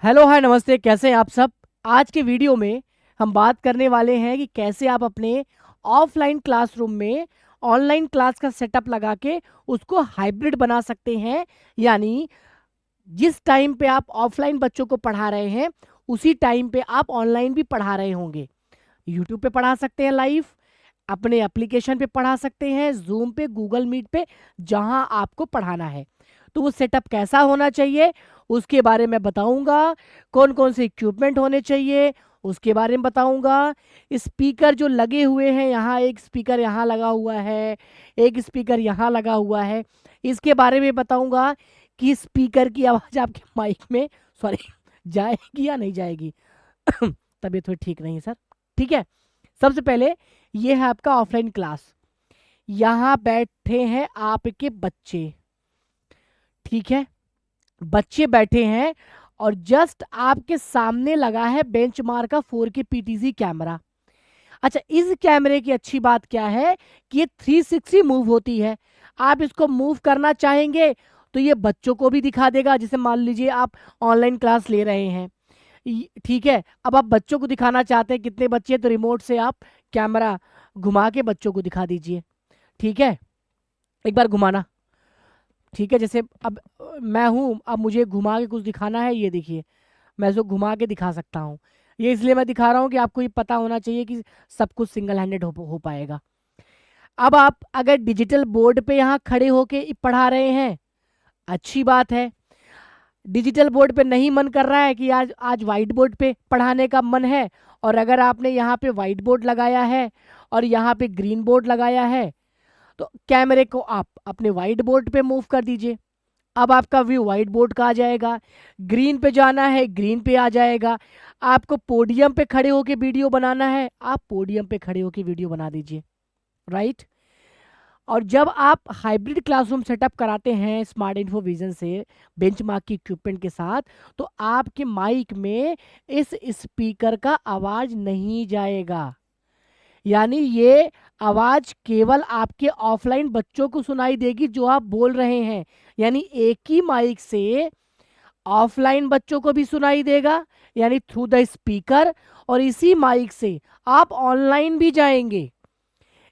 Hello hi नमस्ते, कैसे हैं आप सब। आज के वीडियो में हम बात करने वाले हैं कि कैसे आप अपने ऑफलाइन क्लासरूम में ऑनलाइन क्लास का सेटअप लगा के उसको हाइब्रिड बना सकते हैं। यानी जिस टाइम पे आप ऑफलाइन बच्चों को पढ़ा रहे हैं उसी टाइम पे आप ऑनलाइन भी पढ़ा रहे होंगे। यूट्यूब पे पढ़ा सकते हैं लाइव, अपने एप्लीकेशन पे पढ़ा सकते हैं, जूम पे, गूगल मीट पे, जहां आपको पढ़ाना है। तो वो सेटअप कैसा होना चाहिए उसके बारे में बताऊंगा। कौन कौन से इक्विपमेंट होने चाहिए उसके बारे में बताऊंगा। स्पीकर जो लगे हुए हैं, यहाँ एक स्पीकर यहाँ लगा हुआ है, एक स्पीकर यहाँ लगा हुआ है, इसके बारे में बताऊंगा कि स्पीकर की आवाज़ आपके माइक में, सॉरी, जाएगी या नहीं जाएगी। तबीयत थोड़ी ठीक नहीं है सर। ठीक है, सबसे पहले ये है आपका ऑफलाइन क्लास। यहाँ बैठे हैं आपके बच्चे, ठीक है, बच्चे बैठे हैं और जस्ट आपके सामने लगा है बेंचमार्क का 4K PTZ कैमरा। अच्छा, इस कैमरे की अच्छी बात क्या है कि ये 360 मूव होती है। आप इसको मूव करना चाहेंगे तो ये बच्चों को भी दिखा देगा। जैसे मान लीजिए आप ऑनलाइन क्लास ले रहे हैं, ठीक है, अब आप बच्चों को दिखाना चाहते हैं कितने बच्चे हैं, तो रिमोट से आप कैमरा घुमा के बच्चों को दिखा दीजिए। ठीक है, एक बार घुमाना। ठीक है, जैसे अब मैं हूँ, अब मुझे घुमा के कुछ दिखाना है, ये देखिए मैं इसको घुमा के दिखा सकता हूँ। ये इसलिए मैं दिखा रहा हूँ कि आपको ये पता होना चाहिए कि सब कुछ सिंगल हैंडेड हो पाएगा। अब आप अगर डिजिटल बोर्ड पे यहाँ खड़े होके पढ़ा रहे हैं, अच्छी बात है। डिजिटल बोर्ड पे नहीं मन कर रहा है कि आज आज वाइट बोर्ड पे पढ़ाने का मन है, और अगर आपने यहाँ पे वाइट बोर्ड लगाया है और यहाँ पे ग्रीन बोर्ड लगाया है, तो कैमरे को आप अपने वाइट बोर्ड पे मूव कर दीजिए। अब आपका व्यू वाइट बोर्ड का आ जाएगा। ग्रीन पे जाना है, ग्रीन पे आ जाएगा। आपको पोडियम पे खड़े होके वीडियो बनाना है, आप पोडियम पे खड़े होके वीडियो बना दीजिए। राइट। और जब आप हाइब्रिड क्लासरूम सेटअप कराते हैं स्मार्ट इन्फो विजन से बेंचमार्क की इक्विपमेंट के साथ, तो आपके माइक में इस स्पीकर का आवाज नहीं जाएगा। यानी ये आवाज केवल आपके ऑफलाइन बच्चों को सुनाई देगी जो आप बोल रहे हैं। यानी एक ही माइक से ऑफलाइन बच्चों को भी सुनाई देगा, यानी थ्रू द स्पीकर, और इसी माइक से आप ऑनलाइन भी जाएंगे।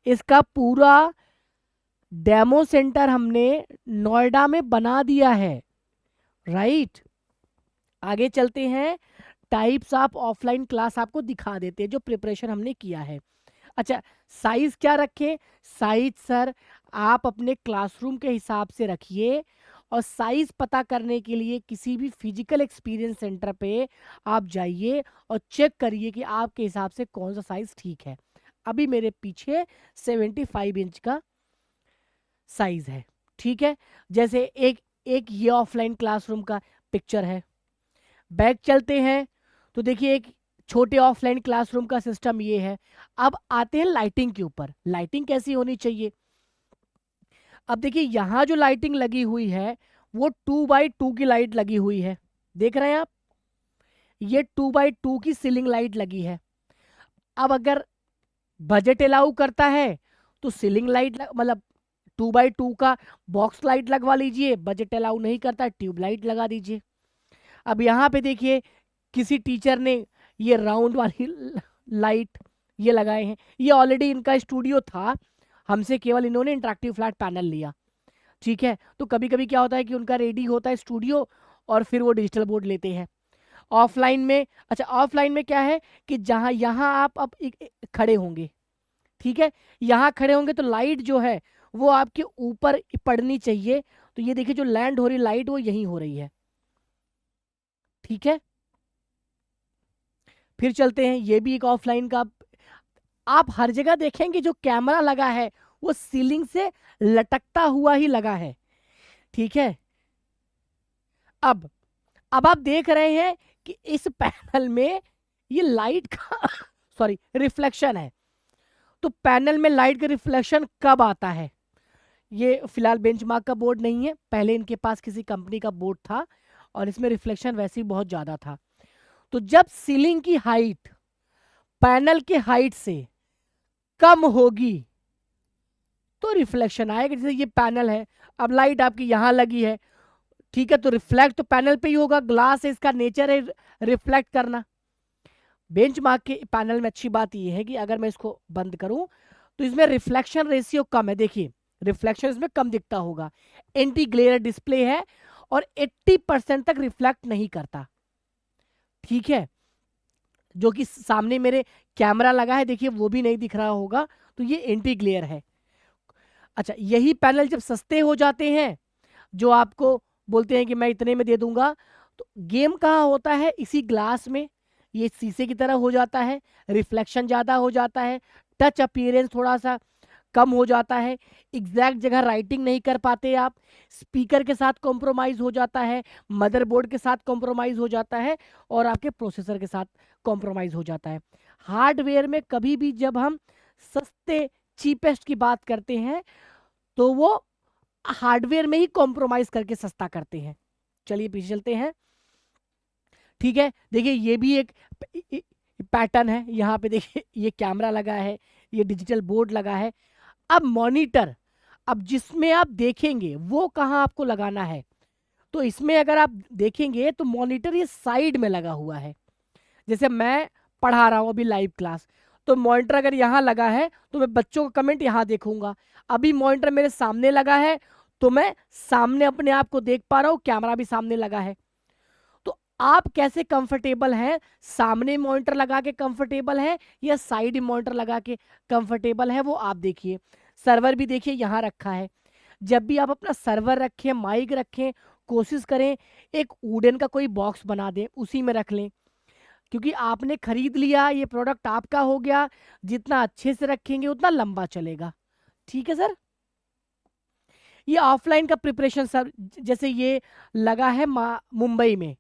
इसका पूरा डेमो सेंटर हमने नोएडा में बना दिया है। राइट। आगे चलते हैं, टाइप्स ऑफ ऑफलाइन क्लास आपको दिखा देते हैं जो प्रिपरेशन हमने किया है। अच्छा, साइज क्या रखें? साइज सर आप अपने क्लासरूम के हिसाब से रखिए, और साइज पता करने के लिए किसी भी फिजिकल एक्सपीरियंस सेंटर पे आप जाइए और चेक करिए कि आपके हिसाब से कौन सा साइज ठीक है। अभी मेरे पीछे 75 इंच का साइज है। ठीक है, जैसे एक एक ये ऑफलाइन क्लासरूम का पिक्चर है। बैक चलते हैं तो देखिए एक छोटे ऑफलाइन क्लासरूम का सिस्टम ये है। अब आते हैं लाइटिंग के ऊपर। लाइटिंग कैसी होनी चाहिए? अब देखिए यहाँ जो लाइटिंग लगी हुई है वो 2x2 की लाइट लगी हुई है, देख रहे हैं आप? ये 2x2 की सीलिंग लाइट लगी है। अब अगर बजट अलाउ करता है तो सीलिंग लाइट मतलब 2x2 का बॉक्स लाइट लगवा लीजिए। बजट अलाउ नहीं करता, ट्यूब लाइट लगा दीजिए। अब यहाँ पे देखिए किसी टीचर ने ये राउंड वाली लाइट ये लगाए हैं। ये ऑलरेडी इनका स्टूडियो था, हमसे केवल इन्होंने इंटरेक्टिव फ्लैट पैनल लिया। ठीक है, तो कभी कभी क्या होता है कि उनका रेडी होता है स्टूडियो और फिर वो डिजिटल बोर्ड लेते हैं ऑफलाइन में। अच्छा, ऑफलाइन में क्या है कि जहाँ यहाँ आप अब खड़े होंगे, ठीक है, यहाँ खड़े होंगे तो लाइट जो है वो आपके ऊपर पड़नी चाहिए। तो ये देखिए जो लैंड हो रही लाइट वो यहीं हो रही है। ठीक है, फिर चलते हैं, ये भी एक ऑफलाइन का। आप हर जगह देखेंगे जो कैमरा लगा है वो सीलिंग से लटकता हुआ ही लगा है। ठीक है, अब अब आप देख रहे हैं कि इस पैनल में ये लाइट का सॉरी रिफ्लेक्शन है। तो पैनल में लाइट का रिफ्लेक्शन कब आता है? ये फिलहाल बेंचमार्क का बोर्ड नहीं है, पहले इनके पास किसी कंपनी का बोर्ड था और इसमें रिफ्लेक्शन वैसे ही बहुत ज्यादा था। तो जब सीलिंग की हाइट पैनल की हाइट से कम होगी तो रिफ्लेक्शन आएगा। जैसे ये पैनल है, अब लाइट आपकी यहां लगी है, ठीक है, तो रिफ्लेक्ट तो पैनल पे ही होगा, ग्लास है, इसका नेचर है रिफ्लेक्ट करना। बेंचमार्क के पैनल में अच्छी बात यह है कि अगर मैं इसको बंद करूं तो इसमें रिफ्लेक्शन रेशियो कम है, देखिए रिफ्लेक्शन इसमें कम दिखता होगा। एंटी ग्लेयर डिस्प्ले है और 80% तक रिफ्लेक्ट नहीं करता। ठीक है, जो कि सामने मेरे कैमरा लगा है, देखिए वो भी नहीं दिख रहा होगा, तो ये एंटी ग्लेयर है। अच्छा, यही पैनल जब सस्ते हो जाते हैं, जो आपको बोलते हैं कि मैं इतने में दे दूंगा, तो गेम कहाँ होता है, इसी ग्लास में। ये शीशे की तरह हो जाता है, रिफ्लेक्शन ज़्यादा हो जाता है, टच अपीयरेंस थोड़ा सा कम हो जाता है, एग्जैक्ट जगह राइटिंग नहीं कर पाते आप, स्पीकर के साथ कॉम्प्रोमाइज़ हो जाता है, मदरबोर्ड के साथ कॉम्प्रोमाइज़ हो जाता है, और आपके प्रोसेसर के साथ कॉम्प्रोमाइज़ हो जाता है। हार्डवेयर में कभी भी जब हम सस्ते चीपेस्ट की बात करते हैं तो वो हार्डवेयर में ही कॉम्प्रोमाइज करके सस्ता करते हैं। चलिए पीछे चलते हैं। ठीक है, देखिए ये भी एक पैटर्न है, यहाँ पे देखिए ये कैमरा लगा है, ये डिजिटल बोर्ड लगा है। अब मॉनिटर, अब जिसमें आप देखेंगे वो कहाँ आपको लगाना है, तो इसमें अगर आप देखेंगे तो मॉनिटर ये साइड में लगा हुआ है। जैसे मैं पढ़ा रहा हूँ अभी लाइव क्लास, तो मॉनिटर अगर यहाँ लगा है तो मैं बच्चों का कमेंट यहाँ देखूंगा। अभी मॉनिटर मेरे सामने लगा है तो मैं सामने अपने आप को देख पा रहा हूँ, कैमरा भी सामने लगा है। तो आप कैसे कंफर्टेबल हैं, सामने मॉनिटर लगा के कंफर्टेबल है या साइड मॉनिटर लगा के कंफर्टेबल है, वो आप देखिए। सर्वर भी देखिए यहाँ रखा है। जब भी आप अपना सर्वर रखें, माइक रखें, कोशिश करें एक वुडन का कोई बॉक्स बना दें, उसी में रख लें, क्योंकि आपने खरीद लिया, ये प्रोडक्ट आपका हो गया, जितना अच्छे से रखेंगे उतना लंबा चलेगा। ठीक है सर। ये ऑफलाइन का प्रिपरेशन सर, जैसे ये लगा है मुंबई में,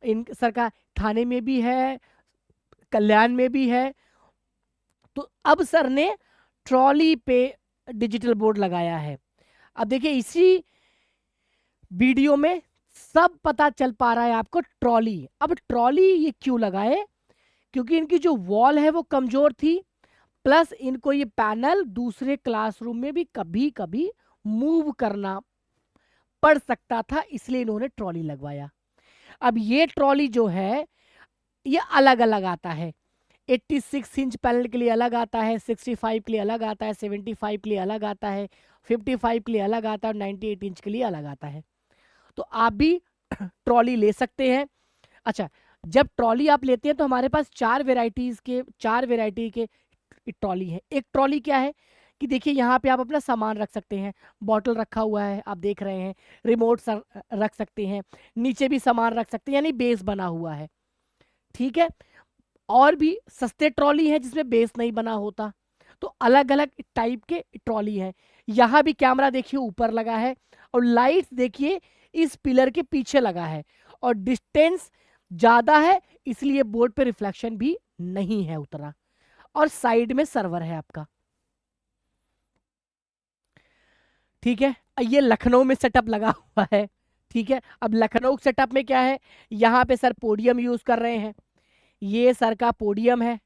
इन सर का थाने में भी है, कल्याण में भी है। तो अब सर ने ट्रॉली पे डिजिटल बोर्ड लगाया है। अब देखिए इसी वीडियो में सब पता चल पा रहा है आपको। ट्रॉली, अब ट्रॉली ये क्यों लगाए, क्योंकि इनकी जो वॉल है वो कमजोर थी, प्लस इनको ये पैनल दूसरे क्लासरूम में भी कभी कभी मूव करना पड़ सकता था, इसलिए इन्होंने ट्रॉली लगवाया। अब ये ट्रॉली जो है ये अलग अलग आता है, 86 इंच पैनल के लिए अलग आता है, 65 के लिए अलग आता है, 75 के लिए अलग आता है, 55 के लिए अलग आता है, 98 इंच के लिए अलग आता है। तो आप भी ट्रॉली ले सकते हैं। अच्छा, जब ट्रॉली आप लेते हैं तो हमारे पास चार वेराइटी के ट्रॉली है। एक ट्रॉली क्या है कि देखिए यहाँ पे आप अपना सामान रख सकते हैं, बॉटल रखा हुआ है आप देख रहे हैं, रिमोट रख सकते हैं, नीचे भी सामान रख सकते हैं, यानी बेस बना हुआ है। ठीक है, और भी सस्ते ट्रॉली है जिसमें बेस नहीं बना होता। तो अलग अलग टाइप के ट्रॉली है। यहाँ भी कैमरा देखिए ऊपर लगा है, और लाइट्स देखिए इस पिलर के पीछे लगा है, और डिस्टेंस ज्यादा है इसलिए बोर्ड पे रिफ्लेक्शन भी नहीं है उतना, और साइड में सर्वर है आपका। ठीक है, ये लखनऊ में सेटअप लगा हुआ है। ठीक है, अब लखनऊ सेटअप में क्या है, यहाँ पे सर पोडियम यूज कर रहे हैं, ये सर का पोडियम है,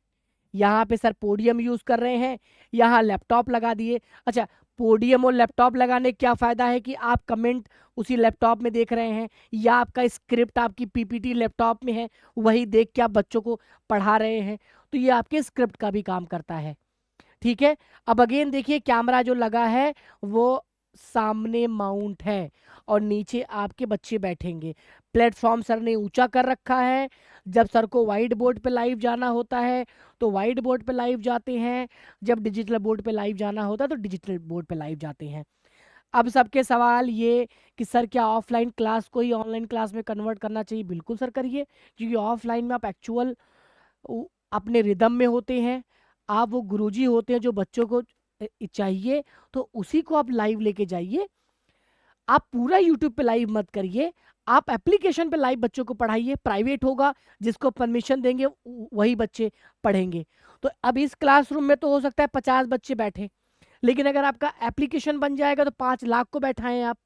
यहाँ पे सर पोडियम यूज कर रहे हैं, यहाँ लैपटॉप लगा दिए। अच्छा, पोडियम और लैपटॉप लगाने का क्या फायदा है कि आप कमेंट उसी लैपटॉप में देख रहे हैं, या आपका स्क्रिप्ट आपकी पीपीटी लैपटॉप में है, वही देख के आप बच्चों को पढ़ा रहे हैं, तो ये आपके स्क्रिप्ट का भी काम करता है। ठीक है, अब अगेन देखिए कैमरा जो लगा है वो सामने माउंट है, और नीचे आपके बच्चे बैठेंगे। प्लेटफॉर्म सर ने ऊंचा कर रखा है, जब सर को वाइट बोर्ड पे लाइव जाना होता है तो वाइट बोर्ड पे लाइव जाते हैं, जब डिजिटल बोर्ड पे लाइव जाना होता है तो डिजिटल बोर्ड पे लाइव जाते हैं। अब सबके सवाल ये कि सर क्या ऑफलाइन क्लास को ही ऑनलाइन क्लास में कन्वर्ट करना चाहिए? बिल्कुल सर करिए, क्योंकि ऑफलाइन में आप एक्चुअल अपने रिदम में होते हैं, आप वो गुरुजी होते हैं जो बच्चों को चाहिए, तो उसी को आप लाइव लेके जाइए। आप पूरा यूट्यूब पे लाइव मत करिए, आप एप्लीकेशन पे लाइव बच्चों को पढ़ाइए, प्राइवेट होगा, जिसको परमिशन देंगे वही बच्चे पढ़ेंगे। तो अब इस क्लासरूम में तो हो सकता है 50 बच्चे बैठे, लेकिन अगर आपका एप्लीकेशन बन जाएगा तो 5 लाख को बैठाएं आप।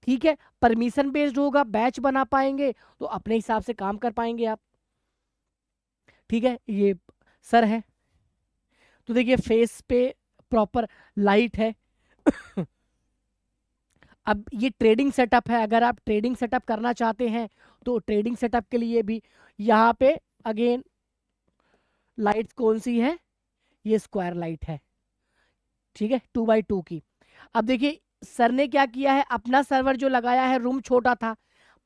ठीक है, परमिशन बेस्ड होगा, बैच बना पाएंगे तो अपने हिसाब से काम कर पाएंगे आप। ठीक है, ये सर है, तो देखिए फेस पे प्रॉपर लाइट है। अब ये ट्रेडिंग सेटअप है, अगर आप ट्रेडिंग सेटअप करना चाहते हैं तो ट्रेडिंग सेटअप के लिए भी यहाँ पे अगेन लाइट्स कौन सी है, ये स्क्वायर लाइट है, ठीक है, 2x2 की। अब देखिए सर ने क्या किया है, अपना सर्वर जो लगाया है, रूम छोटा था,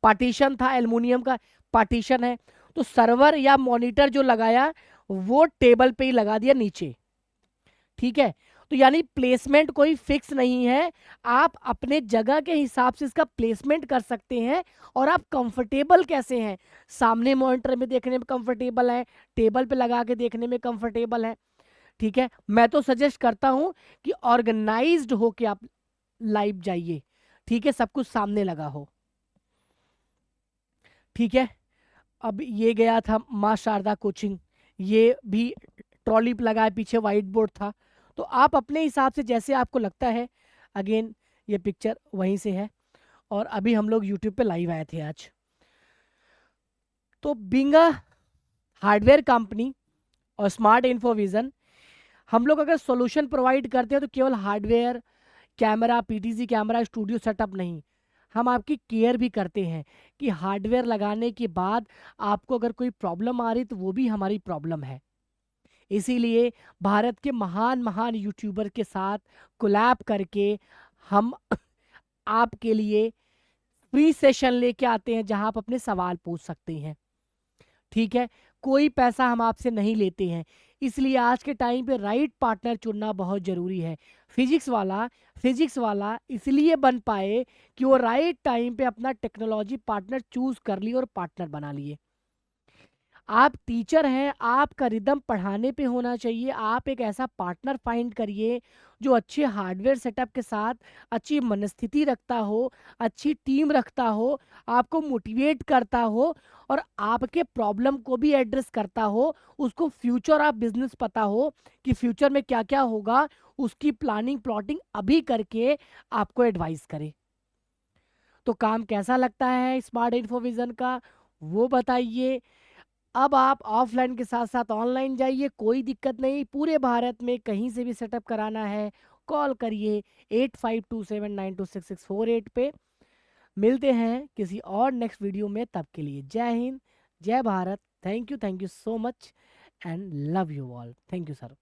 पार्टीशन था, एल्युमिनियम का पार्टीशन है, तो सर्वर या मॉनिटर जो लगाया वो टेबल पे ही लगा दिया नीचे, ठीक है। तो यानी प्लेसमेंट कोई फिक्स नहीं है, आप अपने जगह के हिसाब से इसका प्लेसमेंट कर सकते हैं। और आप कंफर्टेबल कैसे हैं, सामने मॉनिटर में देखने में कंफर्टेबल है, टेबल पे लगा के देखने में कंफर्टेबल है, ठीक है। मैं तो सजेस्ट करता हूं कि ऑर्गेनाइज्ड हो के आप लाइव जाइए, ठीक है, सब कुछ सामने लगा हो, ठीक है। अब ये गया था माँ शारदा कोचिंग, ये भी ट्रॉली पे लगा है, पीछे व्हाइट बोर्ड था। तो आप अपने हिसाब से जैसे आपको लगता है, अगेन ये पिक्चर वहीं से है। और अभी हम लोग यूट्यूब पे लाइव आए थे आज। तो बीइंग अ हार्डवेयर कंपनी और स्मार्ट इन्फोविजन, हम लोग अगर सॉल्यूशन प्रोवाइड करते हैं तो केवल hardware, camera, PTC camera, studio setup नहीं, हम आपकी केयर भी करते हैं कि हार्डवेयर लगाने के बाद आपको अगर कोई प्रॉब्लम आ रही तो वो भी हमारी प्रॉब्लम है। इसीलिए भारत के महान महान यूट्यूबर के साथ कोलैब करके हम आपके लिए फ्री सेशन लेके आते हैं जहां आप अपने सवाल पूछ सकते हैं, ठीक है। कोई पैसा हम आपसे नहीं लेते हैं। इसलिए आज के टाइम पे राइट पार्टनर चुनना बहुत ज़रूरी है। फिजिक्स वाला इसलिए बन पाए कि वो राइट टाइम पे अपना टेक्नोलॉजी पार्टनर चूज कर लिए और पार्टनर बना लिए। आप टीचर हैं, आपका रिदम पढ़ाने पे होना चाहिए। आप एक ऐसा पार्टनर फाइंड करिए जो अच्छे हार्डवेयर सेटअप के साथ अच्छी मनस्थिति रखता हो, अच्छी टीम रखता हो, आपको मोटिवेट करता हो और आपके प्रॉब्लम को भी एड्रेस करता हो। उसको फ्यूचर ऑफ बिजनेस पता हो कि फ्यूचर में क्या क्या होगा, उसकी प्लानिंग प्लॉटिंग अभी करके आपको एडवाइस करे। तो काम कैसा लगता है स्मार्ट इन्फोविजन का, वो बताइए। अब आप ऑफलाइन के साथ साथ ऑनलाइन जाइए, कोई दिक्कत नहीं, पूरे भारत में कहीं से भी सेटअप कराना है कॉल करिए 8527926648 पे। मिलते हैं किसी और नेक्स्ट वीडियो में, तब के लिए जय हिंद, जय Bharat. Thank you so much and love you all. Thank you sir.